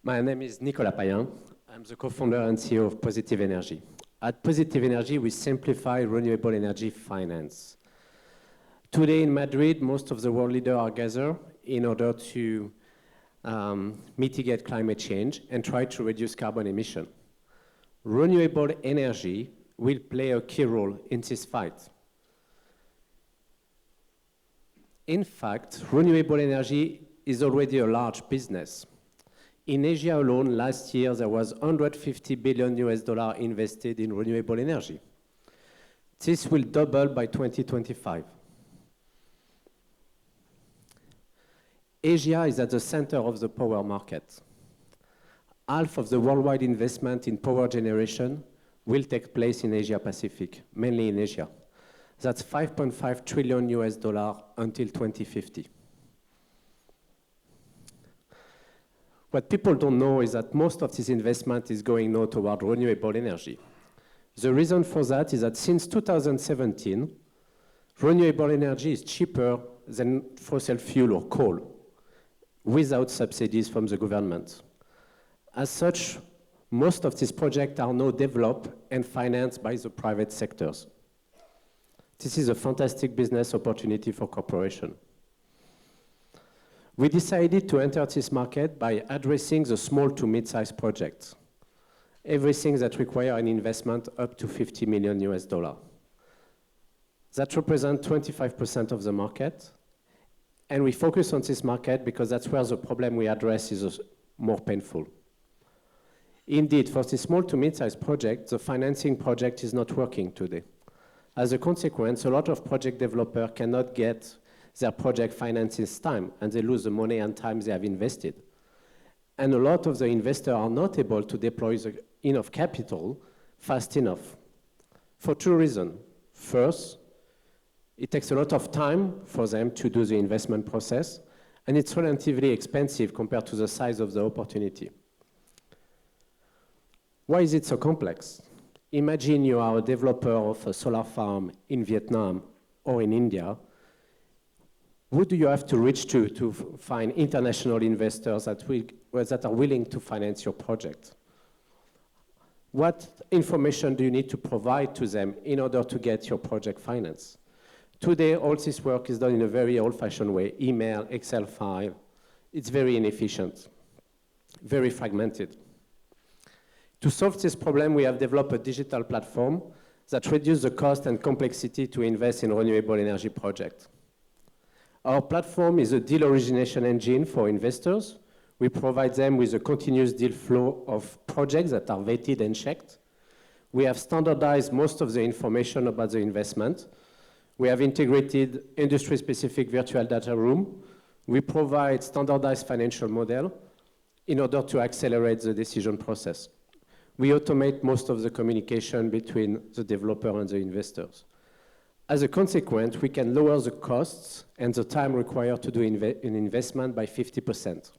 My name is Nicolas Payen. I'm the co-founder and CEO of Positive Energy. At Positive Energy, we simplify renewable energy finance. Today in Madrid, most of the world leaders are gathered in order to mitigate climate change and try to reduce carbon emission. Renewable energy will play a key role in this fight. In fact, renewable energy is already a large business. In Asia alone, last year, there was $150 billion invested in renewable energy. This will double by 2025. Asia is at the center of the power market. Half of the worldwide investment in power generation will take place in Asia Pacific, mainly in Asia. That's $5.5 trillion until 2050. What people don't know is that most of this investment is going now toward renewable energy. The reason for that is that since 2017, renewable energy is cheaper than fossil fuel or coal, without subsidies from the government. As such, most of these projects are now developed and financed by the private sectors. This is a fantastic business opportunity for corporations. We decided to enter this market by addressing the small to mid-sized projects, everything that requires an investment up to $50 million. That represents 25% of the market, and we focus on this market because that's where the problem we address is more painful. Indeed, for this small to mid-sized project, the financing project is not working today. As a consequence, a lot of project developers cannot get their project financed in time, and they lose the money and time they have invested. And a lot of the investors are not able to deploy enough capital fast enough, for two reasons. First, it takes a lot of time for them to do the investment process, and it's relatively expensive compared to the size of the opportunity. Why is it so complex? Imagine you are a developer of a solar farm in Vietnam or in India. Who do you have to reach to find international investors that are willing to finance your project? What information do you need to provide to them in order to get your project financed? Today, all this work is done in a very old-fashioned way, email, Excel file. It's very inefficient, very fragmented. To solve this problem, we have developed a digital platform that reduces the cost and complexity to invest in renewable energy projects. Our platform is a deal origination engine for investors. We provide them with a continuous deal flow of projects that are vetted and checked. We have standardized most of the information about the investment. We have integrated industry-specific virtual data room. We provide standardized financial model in order to accelerate the decision process. We automate most of the communication between the developer and the investors. As a consequence, we can lower the costs and the time required to do an investment by 50%.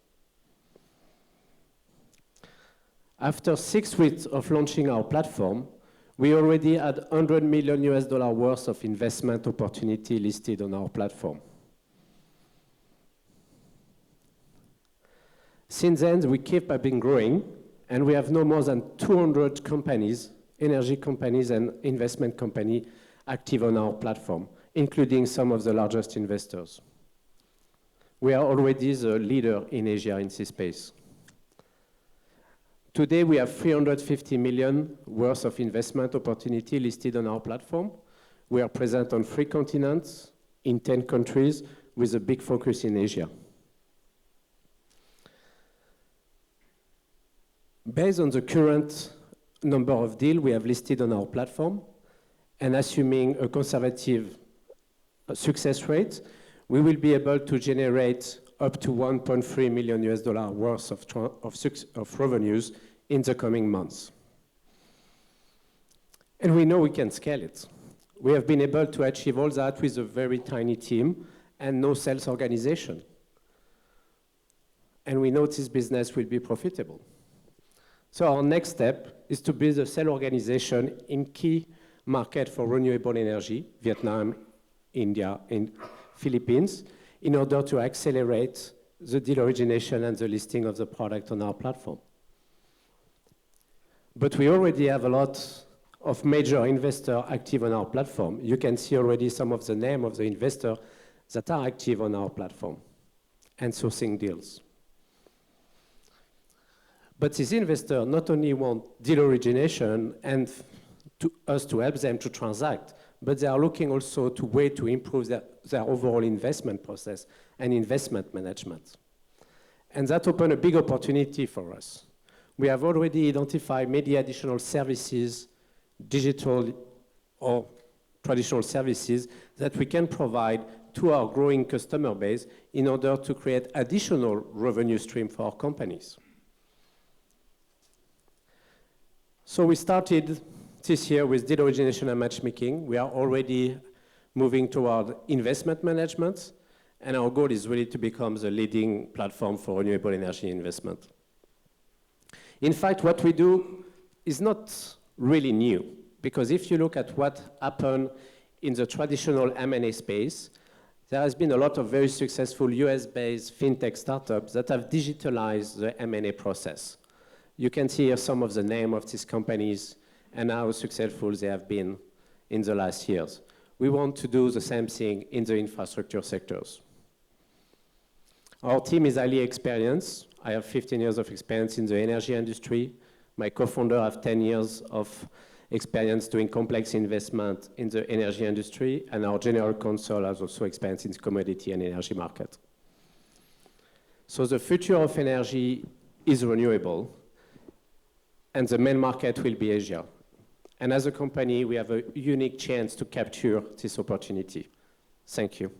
After 6 weeks of launching our platform, we already had $100 million worth of investment opportunity listed on our platform. Since then, we keep been growing, and we have no more than 200 companies, energy companies and investment companies, active on our platform, including some of the largest investors. We are already the leader in Asia in this space. Today, we have $350 million worth of investment opportunity listed on our platform. We are present on 3 continents, in 10 countries, with a big focus in Asia. Based on the current number of deals we have listed on our platform, and assuming a conservative success rate, we will be able to generate up to $1.3 million worth of revenues in the coming months. And we know we can scale it. We have been able to achieve all that with a very tiny team and no sales organization. And we know this business will be profitable. So our next step is to build a sales organization in key market for renewable energy, Vietnam, India, and Philippines, in order to accelerate the deal origination and the listing of the product on our platform. But we already have a lot of major investors active on our platform. You can see already some of the names of the investors that are active on our platform and sourcing deals. But these investors not only want deal origination and us to help them to transact, but they are looking also to ways to improve their overall investment process and investment management. And that opens a big opportunity for us. We have already identified many additional services, digital or traditional services, that we can provide to our growing customer base in order to create additional revenue stream for our companies. So we started this year with deal origination and matchmaking. We are already moving toward investment management, and our goal is really to become the leading platform for renewable energy investment. In fact, what we do is not really new, because if you look at what happened in the traditional M&A space, there has been a lot of very successful US-based fintech startups that have digitalized the M&A process. You can see here some of the names of these companies and how successful they have been in the last years. We want to do the same thing in the infrastructure sectors. Our team is highly experienced. I have 15 years of experience in the energy industry. My co-founder has 10 years of experience doing complex investment in the energy industry, and our general counsel has also experience in the commodity and energy market. So the future of energy is renewable, and the main market will be Asia. And as a company, we have a unique chance to capture this opportunity. Thank you.